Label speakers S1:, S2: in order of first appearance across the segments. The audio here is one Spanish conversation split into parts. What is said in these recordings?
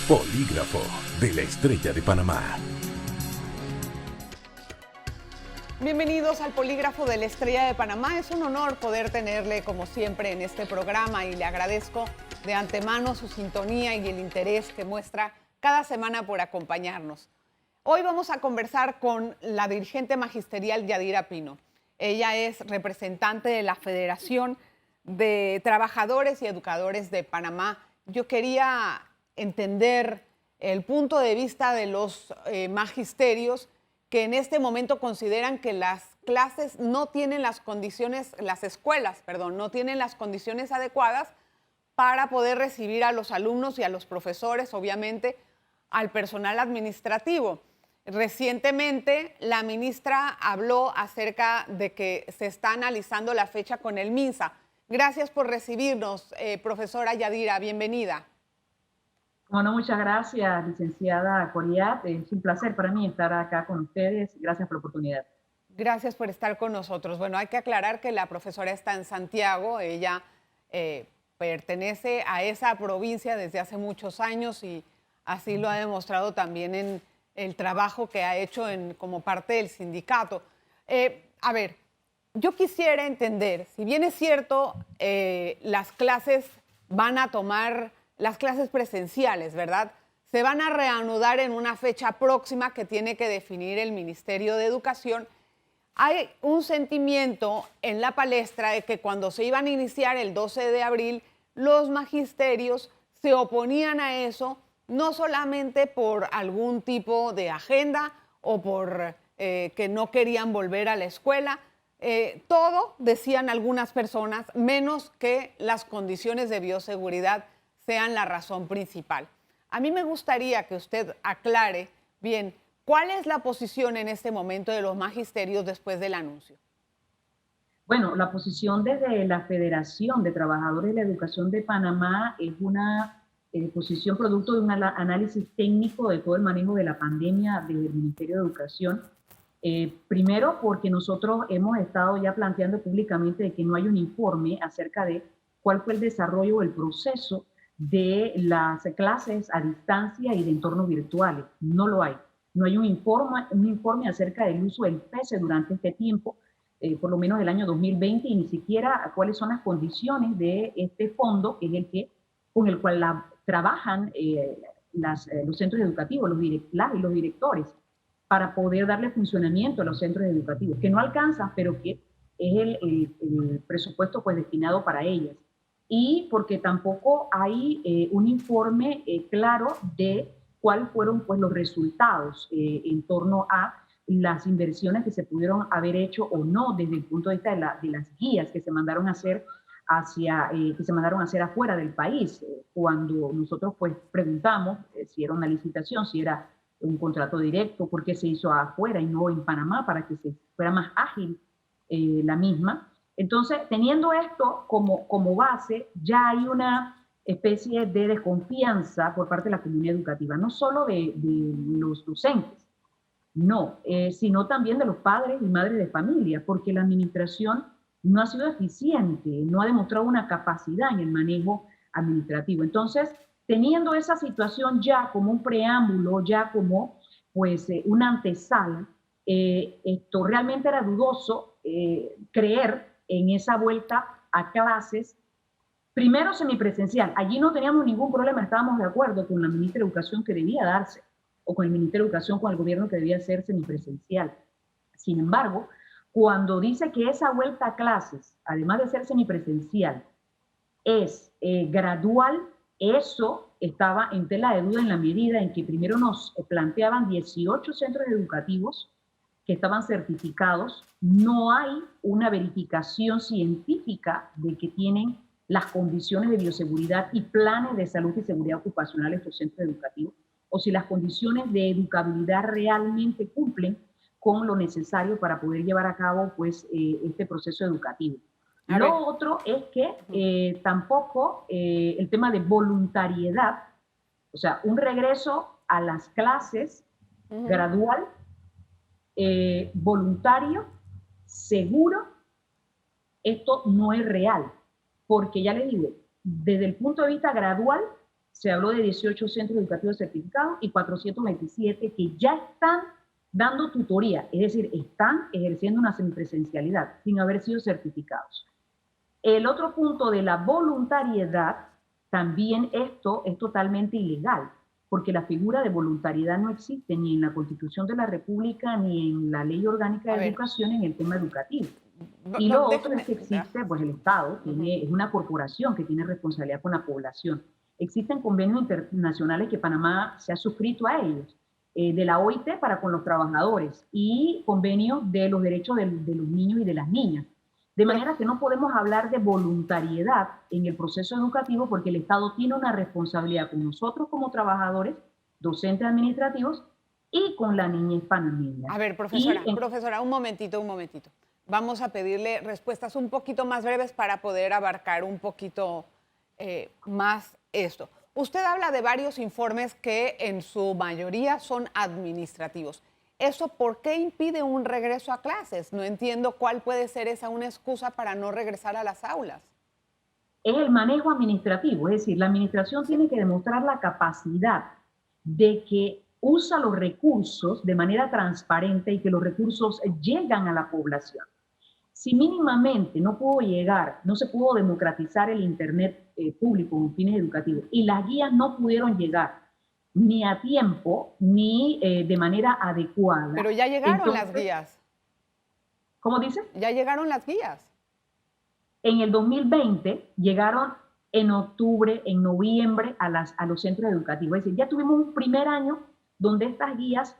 S1: Polígrafo de la Estrella de Panamá.
S2: Bienvenidos al Polígrafo de la Estrella de Panamá. Es un honor poder tenerle como siempre en este programa y le agradezco de antemano su sintonía y el interés que muestra cada semana por acompañarnos. Hoy vamos a conversar con la dirigente magisterial Yadira Pino. Ella es representante de la Federación de Trabajadores y Educadores de Panamá. Yo quería entender el punto de vista de los magisterios que en este momento consideran que las clases no tienen las condiciones, las escuelas, perdón, no tienen las condiciones adecuadas para poder recibir a los alumnos y a los profesores, obviamente, al personal administrativo. Recientemente, la ministra habló acerca de que se está analizando la fecha con el MINSA. Gracias por recibirnos, profesora Yadira, bienvenida.
S3: Bueno, muchas gracias, licenciada Coriat. Es un placer para mí estar acá con ustedes. Gracias por la oportunidad.
S2: Gracias por estar con nosotros. Bueno, hay que aclarar que la profesora está en Santiago. Ella pertenece a esa provincia desde hace muchos años y así lo ha demostrado también en el trabajo que ha hecho como parte del sindicato. A ver, yo quisiera entender, si bien es cierto, las clases van a tomar, las clases presenciales, ¿verdad? Se van a reanudar en una fecha próxima que tiene que definir el Ministerio de Educación. Hay un sentimiento en la palestra de que cuando se iban a iniciar el 12 de abril, los magisterios se oponían a eso, no solamente por algún tipo de agenda o por que no querían volver a la escuela, todo, decían algunas personas, menos que las condiciones de bioseguridad sean la razón principal. A mí me gustaría que usted aclare bien cuál es la posición en este momento de los magisterios después del anuncio.
S3: Bueno, la posición desde la Federación de Trabajadores de la Educación de Panamá es una posición producto de un análisis técnico de todo el manejo de la pandemia desde el Ministerio de Educación. Primero, porque nosotros hemos estado ya planteando públicamente de que no hay un informe acerca de cuál fue el desarrollo o el proceso de las clases a distancia y de entornos virtuales. No lo hay. No hay un informe acerca del uso del PESE durante este tiempo, por lo menos el año 2020, y ni siquiera cuáles son las condiciones de este fondo, que es con el cual trabajan los centros educativos, los directores, para poder darle funcionamiento a los centros educativos, que no alcanzan, pero que es el presupuesto pues destinado para ellas. Y porque tampoco hay un informe claro de cuáles fueron pues, los resultados en torno a las inversiones que se pudieron haber hecho o no desde el punto de vista de las guías que se mandaron a hacer afuera del país. Cuando nosotros pues preguntamos si era una licitación, si era un contrato directo, por qué se hizo afuera y no en Panamá para que se fuera más ágil la misma. Entonces, teniendo esto como base, ya hay una especie de desconfianza por parte de la comunidad educativa, no solo de los docentes, no, sino también de los padres y madres de familia, porque la administración no ha sido eficiente, no ha demostrado una capacidad en el manejo administrativo. Entonces, teniendo esa situación ya como un preámbulo, ya como pues una antesala, esto realmente era dudoso creer en esa vuelta a clases, primero semipresencial. Allí no teníamos ningún problema, estábamos de acuerdo con la ministra de Educación que debía darse, o con el Ministerio de Educación, con el gobierno que debía ser semipresencial. Sin embargo, cuando dice que esa vuelta a clases, además de ser semipresencial, es gradual, eso estaba en tela de duda en la medida en que primero nos planteaban 18 centros educativos que estaban certificados, no hay una verificación científica de que tienen las condiciones de bioseguridad y planes de salud y seguridad ocupacional estos centros educativos, o si las condiciones de educabilidad realmente cumplen con lo necesario para poder llevar a cabo pues, este proceso educativo. Lo otro es que tampoco el tema de voluntariedad, o sea, un regreso a las clases gradual, voluntario, seguro, esto no es real, porque ya les digo, desde el punto de vista gradual, se habló de 18 centros educativos certificados y 427 que ya están dando tutoría, es decir, están ejerciendo una semipresencialidad sin haber sido certificados. El otro punto de la voluntariedad, también esto es totalmente ilegal, porque la figura de voluntariedad no existe ni en la Constitución de la República ni en la Ley Orgánica de Educación en el tema educativo. Y lo otro es que existe, pues el Estado es una corporación que tiene responsabilidad con la población. Existen convenios internacionales que Panamá se ha suscrito a ellos, de la OIT para con los trabajadores y convenios de los derechos de los niños y de las niñas. De manera que no podemos hablar de voluntariedad en el proceso educativo porque el Estado tiene una responsabilidad con nosotros como trabajadores, docentes administrativos y con la niñez panameña.
S2: A ver, profesora, un momentito. Vamos a pedirle respuestas un poquito más breves para poder abarcar un poquito más esto. Usted habla de varios informes que en su mayoría son administrativos. ¿Eso por qué impide un regreso a clases? No entiendo cuál puede ser esa una excusa para no regresar a las aulas.
S3: Es el manejo administrativo, es decir, la administración tiene que demostrar la capacidad de que usa los recursos de manera transparente y que los recursos llegan a la población. Si mínimamente no pudo llegar, no se pudo democratizar el Internet público con fines educativos y las guías no pudieron llegar ni a tiempo ni de manera adecuada.
S2: Pero ya llegaron las guías.
S3: ¿Cómo dice?
S2: Ya llegaron las guías.
S3: En el 2020 llegaron en octubre, en noviembre a los centros educativos. Es decir, ya tuvimos un primer año donde estas guías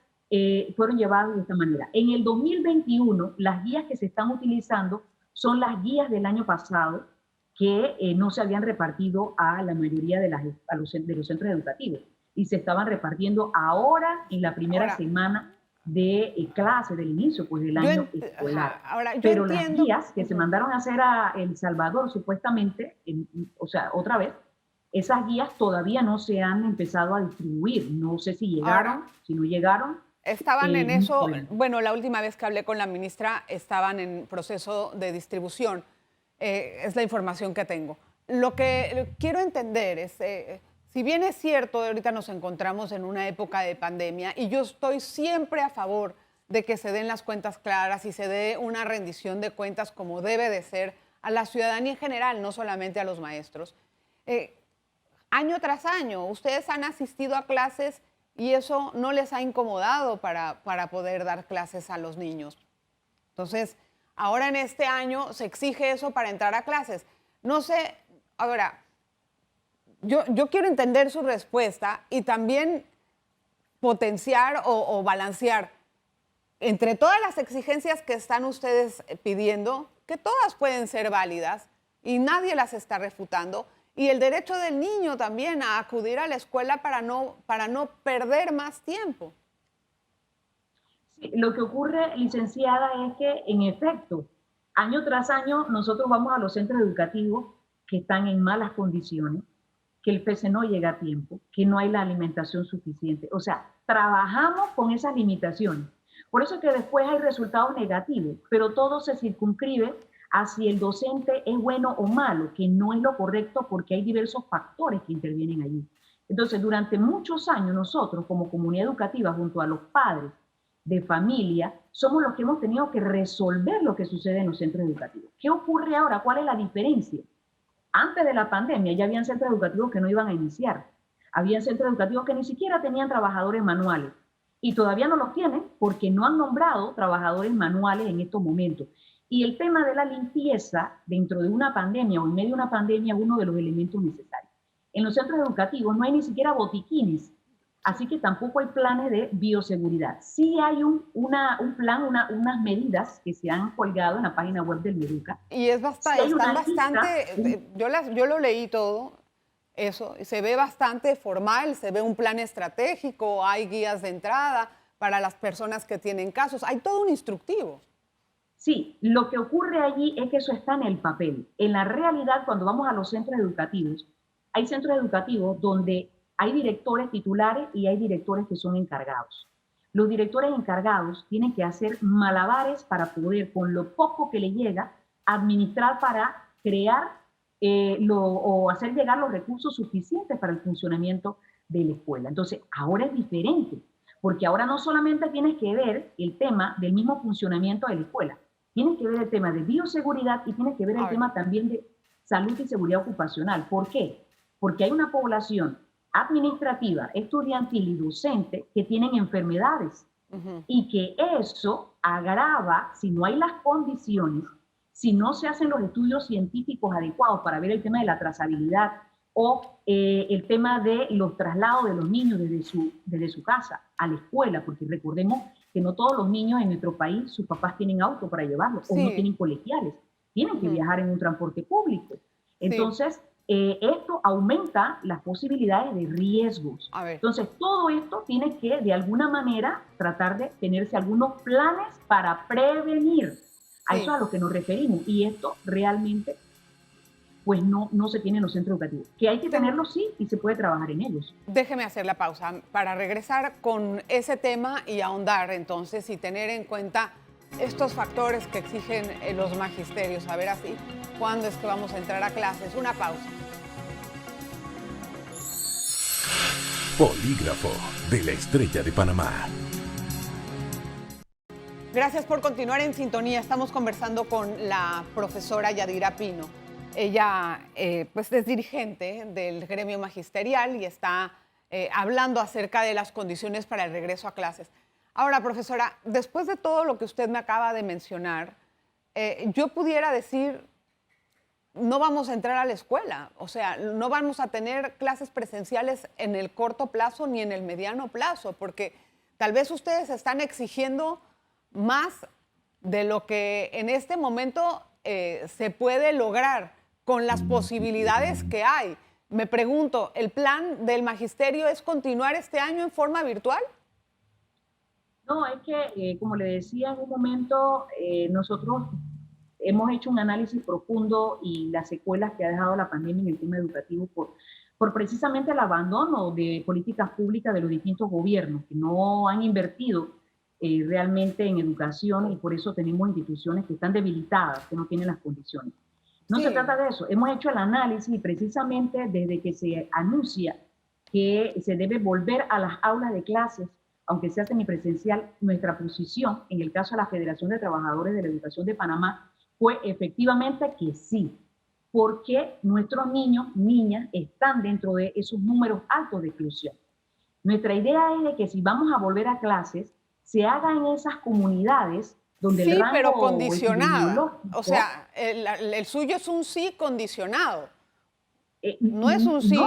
S3: fueron llevadas de esta manera. En el 2021, las guías que se están utilizando son las guías del año pasado que no se habían repartido a la mayoría de los centros educativos y se estaban repartiendo ahora en la primera semana de clase, del inicio pues, del año escolar. Pero las guías que se mandaron a hacer a El Salvador, supuestamente, o sea, otra vez, esas guías todavía no se han empezado a distribuir. No sé si llegaron, si no llegaron.
S2: Estaban en eso, bueno, la última vez que hablé con la ministra estaban en proceso de distribución. Es la información que tengo. Lo que quiero entender es, si bien es cierto, ahorita nos encontramos en una época de pandemia y yo estoy siempre a favor de que se den las cuentas claras y se dé una rendición de cuentas como debe de ser a la ciudadanía en general, no solamente a los maestros. Año tras año, ustedes han asistido a clases y eso no les ha incomodado para poder dar clases a los niños. Entonces, ahora en este año se exige eso para entrar a clases. No sé, ahora, yo quiero entender su respuesta y también potenciar o balancear entre todas las exigencias que están ustedes pidiendo, que todas pueden ser válidas y nadie las está refutando, y el derecho del niño también a acudir a la escuela para no perder más tiempo.
S3: Sí, lo que ocurre, licenciada, es que en efecto, año tras año nosotros vamos a los centros educativos que están en malas condiciones, que el PC no llega a tiempo, que no hay la alimentación suficiente. O sea, trabajamos con esas limitaciones. Por eso que después hay resultados negativos, pero todo se circunscribe a si el docente es bueno o malo, que no es lo correcto porque hay diversos factores que intervienen allí. Entonces, durante muchos años nosotros como comunidad educativa, junto a los padres de familia, somos los que hemos tenido que resolver lo que sucede en los centros educativos. ¿Qué ocurre ahora? ¿Cuál es la diferencia? Antes de la pandemia ya habían centros educativos que no iban a iniciar. Habían centros educativos que ni siquiera tenían trabajadores manuales. Y todavía no los tienen porque no han nombrado trabajadores manuales en estos momentos. Y el tema de la limpieza dentro de una pandemia o en medio de una pandemia es uno de los elementos necesarios. En los centros educativos no hay ni siquiera botiquines, así que tampoco hay planes de bioseguridad. Sí hay un plan, unas medidas que se han colgado en la página web del Meduca.
S2: Y es bastante, yo lo leí todo, eso, se ve bastante formal, se ve un plan estratégico, hay guías de entrada para las personas que tienen casos, hay todo un instructivo.
S3: Sí, lo que ocurre allí es que eso está en el papel. En la realidad, cuando vamos a los centros educativos, hay centros educativos donde hay directores titulares y hay directores que son encargados. Los directores encargados tienen que hacer malabares para poder, con lo poco que les llega, administrar para crear o hacer llegar los recursos suficientes para el funcionamiento de la escuela. Entonces, ahora es diferente, porque ahora no solamente tienes que ver el tema del mismo funcionamiento de la escuela, tienes que ver el tema de bioseguridad y tienes que ver el tema también de salud y seguridad ocupacional. ¿Por qué? Porque hay una población administrativa, estudiantil y docente que tienen enfermedades y que eso agrava, si no hay las condiciones, si no se hacen los estudios científicos adecuados para ver el tema de la trazabilidad o el tema de los traslados de los niños desde su casa a la escuela, porque recordemos que no todos los niños en nuestro país, sus papás tienen auto para llevarlos, o no tienen colegiales, tienen que viajar en un transporte público. Entonces, esto aumenta las posibilidades de riesgos. Entonces, todo esto tiene que, de alguna manera, tratar de tenerse algunos planes para prevenir. A eso es a lo que nos referimos. Y esto realmente, pues no se tiene en los centros educativos. Que hay que tenerlos, sí, y se puede trabajar en ellos.
S2: Déjeme hacer la pausa para regresar con ese tema y ahondar entonces y tener en cuenta estos factores que exigen los magisterios. A ver así, ¿cuándo es que vamos a entrar a clases? Una pausa.
S1: Polígrafo de la Estrella de Panamá.
S2: Gracias por continuar en sintonía. Estamos conversando con la profesora Yadira Pino. Ella pues es dirigente del gremio magisterial y está hablando acerca de las condiciones para el regreso a clases. Ahora, profesora, después de todo lo que usted me acaba de mencionar, yo pudiera decir, no vamos a entrar a la escuela, o sea, no vamos a tener clases presenciales en el corto plazo ni en el mediano plazo, porque tal vez ustedes están exigiendo más de lo que en este momento se puede lograr con las posibilidades que hay. Me pregunto, ¿el plan del magisterio es continuar este año en forma virtual?
S3: No, es que, como le decía en un momento, nosotros hemos hecho un análisis profundo y las secuelas que ha dejado la pandemia en el tema educativo por precisamente el abandono de políticas públicas de los distintos gobiernos que no han invertido realmente en educación, y por eso tenemos instituciones que están debilitadas, que no tienen las condiciones. No se trata de eso. Hemos hecho el análisis y precisamente desde que se anuncia que se debe volver a las aulas de clases, aunque sea semipresencial, nuestra posición, en el caso de la Federación de Trabajadores de la Educación de Panamá, fue efectivamente que sí, porque nuestros niños, niñas, están dentro de esos números altos de exclusión. Nuestra idea es de que si vamos a volver a clases, se haga en esas comunidades donde el rango
S2: pero condicionada. O sea, el suyo es un sí condicionado. No es un sí.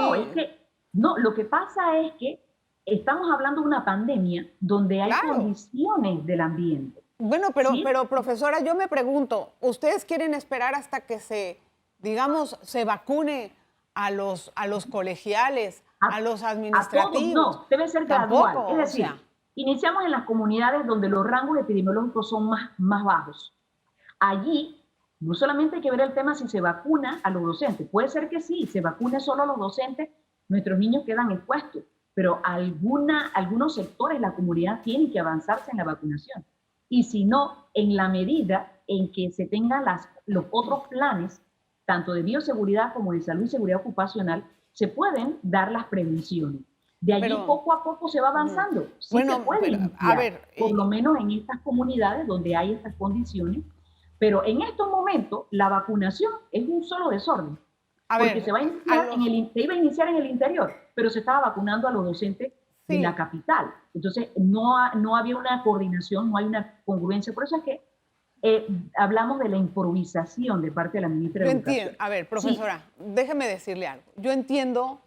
S3: No, lo que pasa es que estamos hablando de una pandemia donde hay condiciones del ambiente.
S2: Bueno, pero profesora, yo me pregunto, ¿ustedes quieren esperar hasta que se vacune a los colegiales, a los administrativos?
S3: A todos, no, debe ser gradual. Es decir, iniciamos en las comunidades donde los rangos epidemiológicos son más bajos. Allí, no solamente hay que ver el tema si se vacuna a los docentes. Puede ser que sí, se vacune solo a los docentes, nuestros niños quedan expuestos, pero algunos sectores de la comunidad tienen que avanzarse en la vacunación. Y si no, en la medida en que se tengan los otros planes, tanto de bioseguridad como de salud y seguridad ocupacional, se pueden dar las prevenciones. De allí poco a poco se va avanzando. Sí, se puede iniciar, por lo menos en estas comunidades donde hay estas condiciones, pero en estos momentos la vacunación es un solo desorden. Porque se iba a iniciar en el interior, pero se estaba vacunando a los docentes de la capital. Entonces, no había una coordinación, no hay una congruencia. Por eso es que hablamos de la improvisación de parte de la ministra de Educación.
S2: Entiendo. A ver, profesora, déjeme decirle algo. Yo entiendo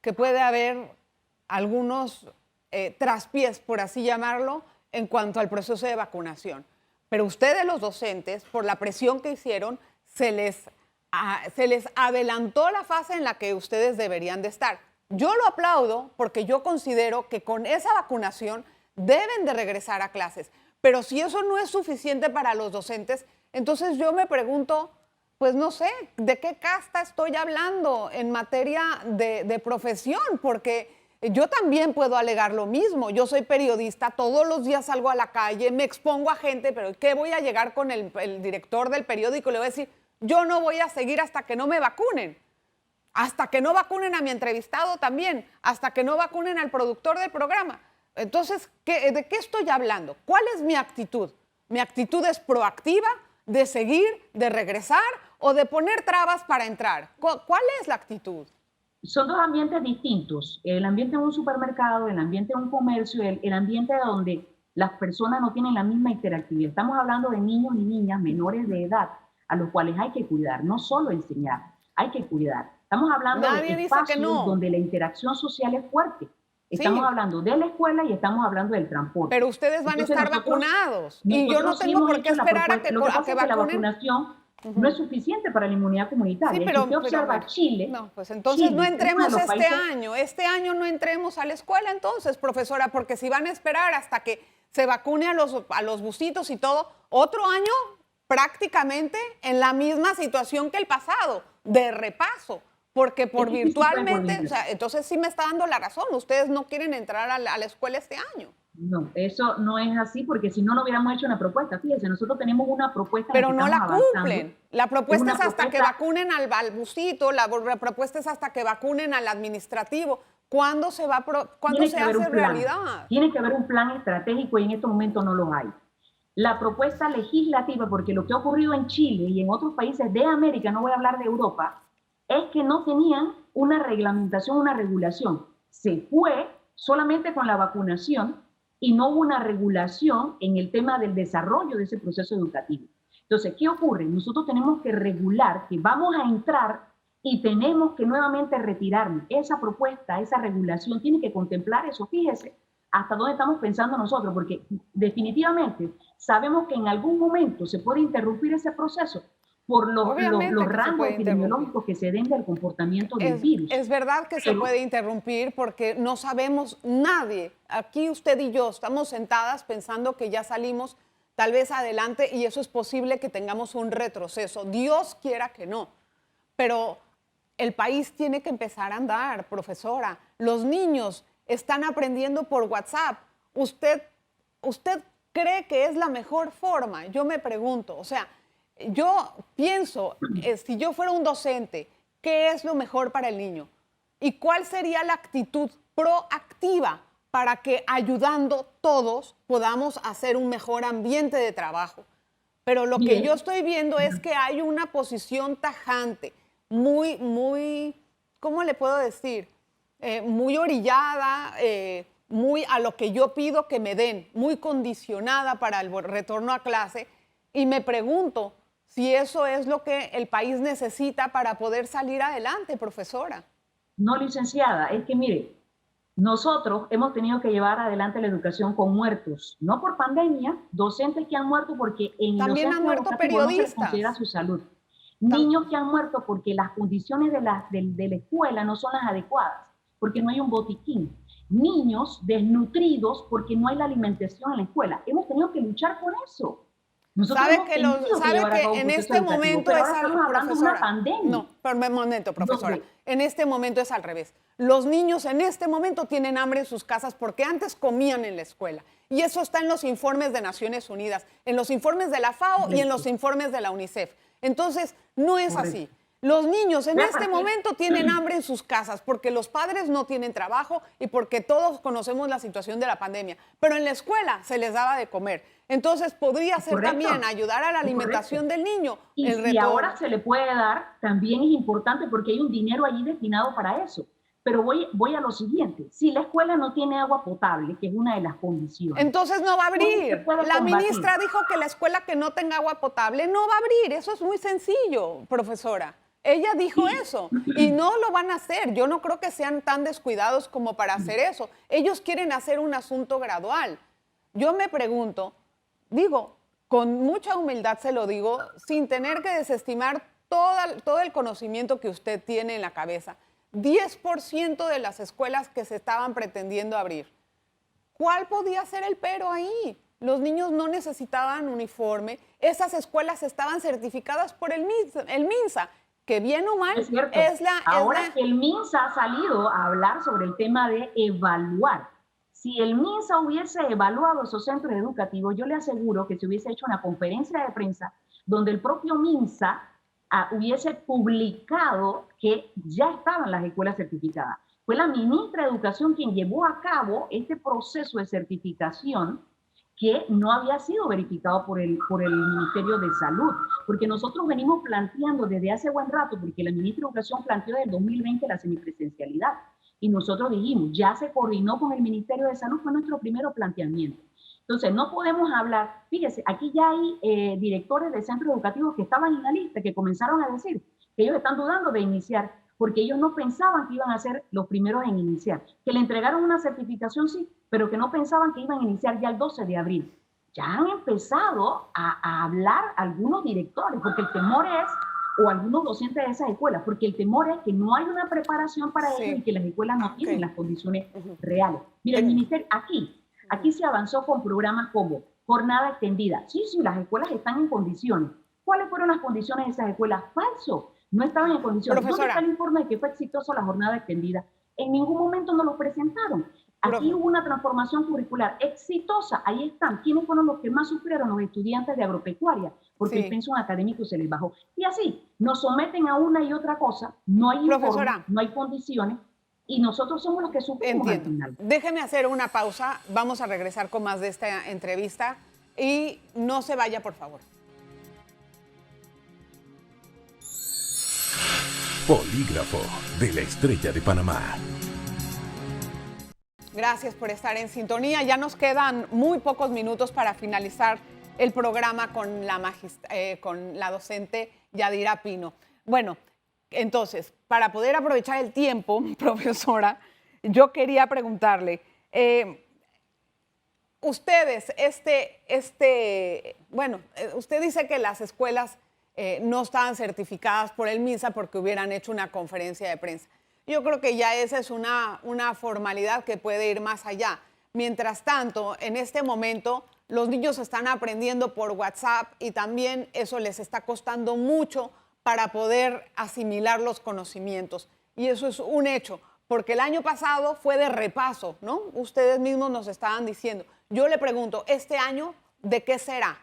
S2: que puede haber algunos traspiés, por así llamarlo, en cuanto al proceso de vacunación. Pero ustedes, los docentes, por la presión que hicieron, se les adelantó la fase en la que ustedes deberían de estar. Yo lo aplaudo porque yo considero que con esa vacunación deben de regresar a clases. Pero si eso no es suficiente para los docentes, entonces yo me pregunto, pues no sé, ¿de qué casta estoy hablando en materia de profesión? Porque yo también puedo alegar lo mismo. Yo soy periodista, todos los días salgo a la calle, me expongo a gente, pero ¿qué voy a llegar con el director del periódico? Le voy a decir, yo no voy a seguir hasta que no me vacunen. Hasta que no vacunen a mi entrevistado también, hasta que no vacunen al productor del programa. Entonces, ¿de qué estoy hablando? ¿Cuál es mi actitud? ¿Mi actitud es proactiva, de seguir, de regresar o de poner trabas para entrar? ¿Cuál es la actitud?
S3: Son dos ambientes distintos. El ambiente de un supermercado, el ambiente de un comercio, el ambiente donde las personas no tienen la misma interactividad. Estamos hablando de niños y niñas menores de edad a los cuales hay que cuidar, no solo enseñar, hay que cuidar. Estamos hablando de espacios donde la interacción social es fuerte. Estamos hablando de la escuela y estamos hablando del transporte.
S2: Pero ustedes van a estar vacunados y yo no tengo por qué esperar a que vacunen.
S3: La vacunación no es suficiente para la inmunidad comunitaria.
S2: Sí, pero,
S3: si usted observa Chile...
S2: No, pues entonces Chile, no entremos este año. Este año no entremos a la escuela entonces, profesora, porque si van a esperar hasta que se vacune a los busitos y todo, otro año prácticamente en la misma situación que el pasado, de repaso. Porque por virtualmente, o sea, entonces sí me está dando la razón. Ustedes no quieren entrar a la escuela este año.
S3: No, eso no es así porque si no, no hubiéramos hecho una propuesta. Fíjense, nosotros tenemos una propuesta.
S2: Pero no la cumplen. La propuesta es hasta que vacunen al busito, la propuesta es hasta que vacunen al administrativo. ¿Cuándo se hace realidad?
S3: Tiene que haber un plan estratégico y en estos momentos no lo hay. La propuesta legislativa, porque lo que ha ocurrido en Chile y en otros países de América, no voy a hablar de Europa, es que no tenían una reglamentación, una regulación. Se fue solamente con la vacunación y no hubo una regulación en el tema del desarrollo de ese proceso educativo. Entonces, ¿qué ocurre? Nosotros tenemos que regular, que vamos a entrar y tenemos que nuevamente retirarnos. Esa propuesta, esa regulación tiene que contemplar eso. Fíjese hasta dónde estamos pensando nosotros, porque definitivamente sabemos que en algún momento se puede interrumpir ese proceso por los rangos epidemiológicos que se den del comportamiento del virus.
S2: Es verdad que se puede interrumpir porque no sabemos nadie. Aquí usted y yo estamos sentadas pensando que ya salimos tal vez adelante y eso es posible que tengamos un retroceso. Dios quiera que no. Pero el país tiene que empezar a andar, profesora. Los niños están aprendiendo por WhatsApp. ¿Usted cree que es la mejor forma? Yo me pregunto, o sea, yo pienso, si yo fuera un docente, ¿qué es lo mejor para el niño? ¿Y cuál sería la actitud proactiva para que ayudando todos podamos hacer un mejor ambiente de trabajo? Pero lo que yo estoy viendo es que hay una posición tajante, muy, ¿cómo le puedo decir? Muy orillada, muy a lo que yo pido que me den, muy condicionada para el retorno a clase. Y me pregunto si eso es lo que el país necesita para poder salir adelante, profesora.
S3: No, licenciada, es que mire, nosotros hemos tenido que llevar adelante la educación con muertos, no por pandemia, docentes que han muerto porque en
S2: también han muerto periodistas.
S3: No se les considera su salud. Niños que han muerto porque las condiciones de la escuela no son las adecuadas, porque no hay un botiquín. Niños desnutridos porque no hay la alimentación en la escuela. Hemos tenido que luchar por eso.
S2: ¿Sabe que en este momento es profesora. En este momento es al revés. Los niños en este momento tienen hambre en sus casas porque antes comían en la escuela. Y eso está en los informes de Naciones Unidas, en los informes de la FAO y en los informes de la UNICEF. Entonces, no es así. Los niños en este momento tienen hambre en sus casas porque los padres no tienen trabajo y porque todos conocemos la situación de la pandemia. Pero en la escuela se les daba de comer. Entonces, podría ser también ayudar a la alimentación del niño.
S3: Y si ahora se le puede dar, también es importante porque hay un dinero allí destinado para eso. Pero voy a lo siguiente. Si la escuela no tiene agua potable, que es una de las condiciones.
S2: Entonces no va a abrir. La ministra dijo que la escuela que no tenga agua potable no va a abrir. Eso es muy sencillo, profesora. Ella dijo eso y no lo van a hacer. Yo no creo que sean tan descuidados como para hacer eso. Ellos quieren hacer un asunto gradual. Yo me pregunto, digo, con mucha humildad se lo digo, sin tener que desestimar todo el conocimiento que usted tiene en la cabeza. 10% de las escuelas que se estaban pretendiendo abrir. ¿Cuál podía ser el pero ahí? Los niños no necesitaban uniforme. Esas escuelas estaban certificadas por el MINSA. Que bien o mal es la...
S3: Ahora que el MINSA ha salido a hablar sobre el tema de evaluar. Si el MINSA hubiese evaluado esos centros educativos, yo le aseguro que se hubiese hecho una conferencia de prensa donde el propio MINSA hubiese publicado que ya estaban las escuelas certificadas. Fue la ministra de Educación quien llevó a cabo este proceso de certificación que no había sido verificado por el Ministerio de Salud, porque nosotros venimos planteando desde hace buen rato, porque la ministra de Educación planteó desde el 2020 la semipresencialidad, y nosotros dijimos, ya se coordinó con el Ministerio de Salud, fue nuestro primero planteamiento. Entonces, no podemos hablar, fíjese, aquí ya hay directores de centros educativos que estaban en la lista, que comenzaron a decir que ellos están dudando de iniciar, porque ellos no pensaban que iban a ser los primeros en iniciar. Que le entregaron una certificación, sí, pero que no pensaban que iban a iniciar ya el 12 de abril. Ya han empezado a hablar algunos directores, porque el temor es, o algunos docentes de esas escuelas, porque el temor es que no hay una preparación para ellos y que las escuelas no tienen las condiciones reales. Mira, el ministerio, aquí se avanzó con programas como jornada extendida. Sí, las escuelas están en condiciones. ¿Cuáles fueron las condiciones de esas escuelas? Falso. No estaban en condiciones.
S2: Profesora,
S3: ¿Dónde está el informe de que fue exitosa la jornada extendida? En ningún momento nos lo presentaron. Aquí hubo una transformación curricular exitosa. Ahí están. ¿Quiénes fueron los que más sufrieron? Los estudiantes de agropecuaria, porque el pensum académico se les bajó. Y así, nos someten a una y otra cosa. No hay informe, no hay condiciones. Y nosotros somos los que sufrimos al final.
S2: Déjeme hacer una pausa. Vamos a regresar con más de esta entrevista. Y no se vaya, por favor.
S1: Polígrafo de la Estrella de Panamá.
S2: Gracias por estar en sintonía. Ya nos quedan muy pocos minutos para finalizar el programa con la docente Yadira Pino. Bueno, entonces, para poder aprovechar el tiempo, profesora, yo quería preguntarle, ustedes, usted dice que las escuelas no estaban certificadas por el MINSA porque hubieran hecho una conferencia de prensa. Yo creo que ya esa es una formalidad que puede ir más allá. Mientras tanto, en este momento, los niños están aprendiendo por WhatsApp y también eso les está costando mucho para poder asimilar los conocimientos. Y eso es un hecho, porque el año pasado fue de repaso, ¿no? Ustedes mismos nos estaban diciendo. Yo le pregunto, ¿este año de qué será?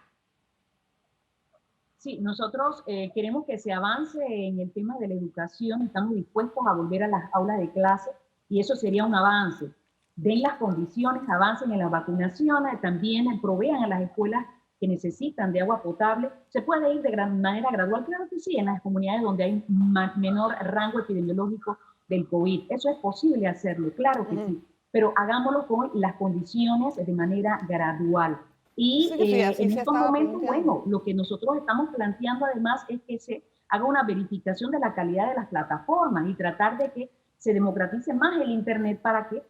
S3: Sí, nosotros queremos que se avance en el tema de la educación, estamos dispuestos a volver a las aulas de clase y eso sería un avance. Den las condiciones, avancen en las vacunaciones, también provean a las escuelas que necesitan de agua potable. ¿Se puede ir de manera gradual? Claro que sí, en las comunidades donde hay menor rango epidemiológico del COVID. Eso es posible hacerlo, claro que sí, pero hagámoslo con las condiciones de manera gradual. Y en estos momentos, bueno, lo que nosotros estamos planteando además es que se haga una verificación de la calidad de las plataformas y tratar de que se democratice más el Internet para que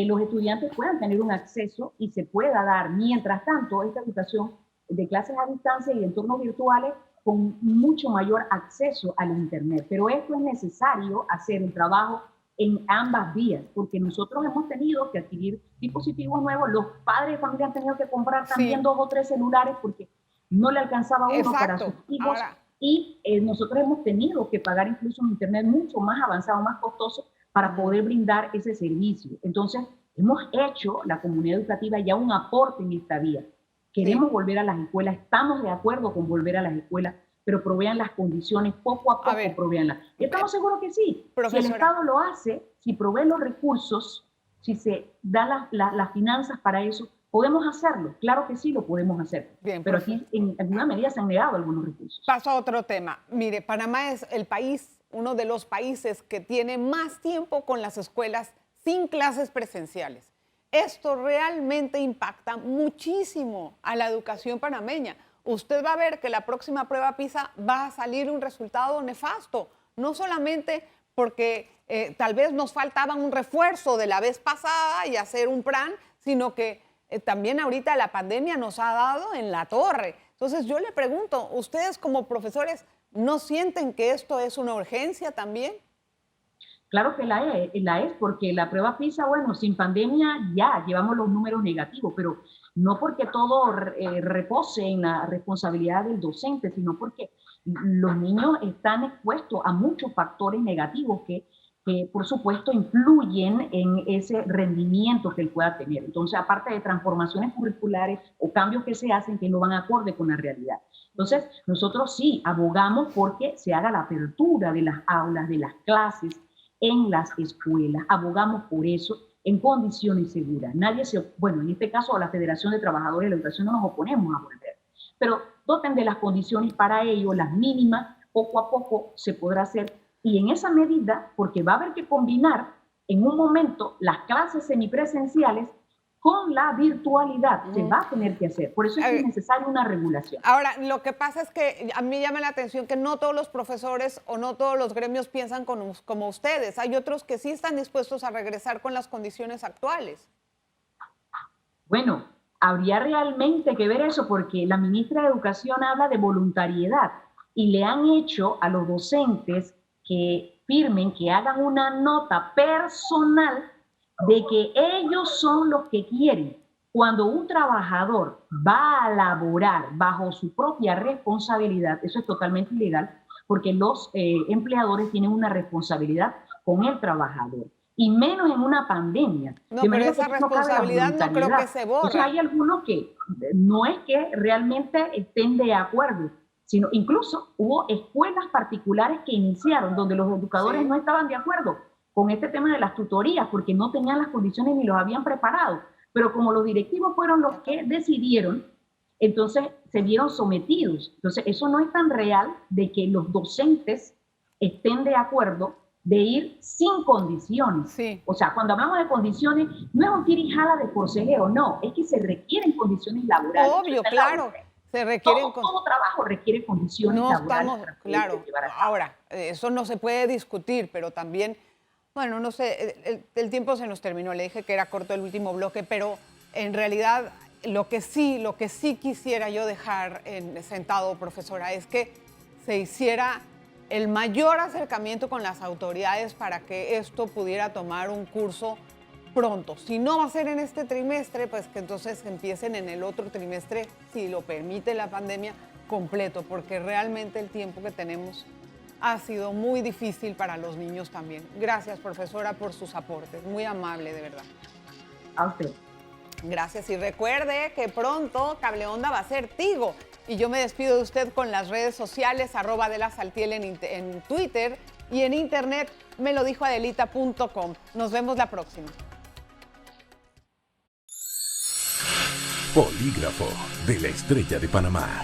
S3: los estudiantes puedan tener un acceso y se pueda dar, mientras tanto, esta educación de clases a distancia y de entornos virtuales con mucho mayor acceso al Internet. Pero esto es necesario hacer un trabajo en ambas vías, porque nosotros hemos tenido que adquirir dispositivos nuevos, los padres de familia han tenido que comprar también 2 o 3 celulares porque no le alcanzaba uno para sus hijos. Y nosotros hemos tenido que pagar incluso un Internet mucho más avanzado, más costoso, para poder brindar ese servicio. Entonces, hemos hecho, la comunidad educativa, ya un aporte en esta vía. Queremos volver a las escuelas, estamos de acuerdo con volver a las escuelas, pero provean las condiciones, poco a poco proveanlas. Y estamos seguros que sí. Profesora. Si el Estado lo hace, si provee los recursos, si se dan las finanzas para eso, podemos hacerlo. Claro que sí lo podemos hacer. Bien, pero aquí en alguna medida se han negado algunos recursos.
S2: Paso a otro tema. Mire, Panamá es el país, uno de los países que tiene más tiempo con las escuelas sin clases presenciales. Esto realmente impacta muchísimo a la educación panameña. Usted va a ver que la próxima prueba PISA va a salir un resultado nefasto, no solamente porque tal vez nos faltaba un refuerzo de la vez pasada y hacer un plan, sino que también ahorita la pandemia nos ha dado en la torre. Entonces yo le pregunto, ¿ustedes como profesores no sienten que esto es una urgencia también?
S3: Claro que la es, porque la prueba PISA, bueno, sin pandemia ya llevamos los números negativos, pero no porque todo repose en la responsabilidad del docente, sino porque los niños están expuestos a muchos factores negativos que que por supuesto influyen en ese rendimiento que él pueda tener. Entonces, aparte de transformaciones curriculares o cambios que se hacen que no van acorde con la realidad. Entonces, nosotros sí abogamos porque se haga la apertura de las aulas, de las clases en las escuelas. Abogamos por eso en condiciones seguras. Bueno, en este caso a la Federación de Trabajadores de la Educación no nos oponemos a volver, pero doten de las condiciones para ello, las mínimas, poco a poco se podrá hacer. Y en esa medida, porque va a haber que combinar en un momento las clases semipresenciales con la virtualidad, se va a tener que hacer. Por eso es necesaria una regulación.
S2: Ahora, lo que pasa es que a mí llama la atención que no todos los profesores o no todos los gremios piensan como ustedes. Hay otros que sí están dispuestos a regresar con las condiciones actuales.
S3: Bueno, habría realmente que ver eso porque la ministra de Educación habla de voluntariedad y le han hecho a los docentes que firmen, que hagan una nota personal de que ellos son los que quieren. Cuando un trabajador va a laborar bajo su propia responsabilidad, eso es totalmente ilegal, porque los empleadores tienen una responsabilidad con el trabajador, y menos en una pandemia.
S2: No, pero esa responsabilidad no creo que se borre.
S3: Entonces hay algunos que no es que realmente estén de acuerdo, sino incluso hubo escuelas particulares que iniciaron donde los educadores no estaban de acuerdo con este tema de las tutorías porque no tenían las condiciones ni los habían preparado. Pero como los directivos fueron los que decidieron, entonces se vieron sometidos. Entonces eso no es tan real de que los docentes estén de acuerdo de ir sin condiciones.
S2: Sí.
S3: O sea, cuando hablamos de condiciones, no es un tira y jala de forcejeo, no, es que se requieren condiciones laborales.
S2: Obvio, claro. Se requieren
S3: todo trabajo requiere condiciones laborales.
S2: Claro, ahora, eso no se puede discutir, pero también, bueno, no sé, el tiempo se nos terminó, le dije que era corto el último bloque, pero en realidad lo que sí quisiera yo dejar sentado, profesora, es que se hiciera el mayor acercamiento con las autoridades para que esto pudiera tomar un curso pronto. Si no va a ser en este trimestre, pues que entonces empiecen en el otro trimestre, si lo permite la pandemia, completo, porque realmente el tiempo que tenemos ha sido muy difícil para los niños también. Gracias, profesora, por sus aportes. Muy amable, de verdad.
S3: A usted.
S2: Gracias. Y recuerde que pronto Cable Onda va a ser Tigo. Y yo me despido de usted con las redes sociales, @AdelaSaltiel en Twitter y en internet, melodijoadelita.com. Nos vemos la próxima.
S1: Polígrafo de la Estrella de Panamá.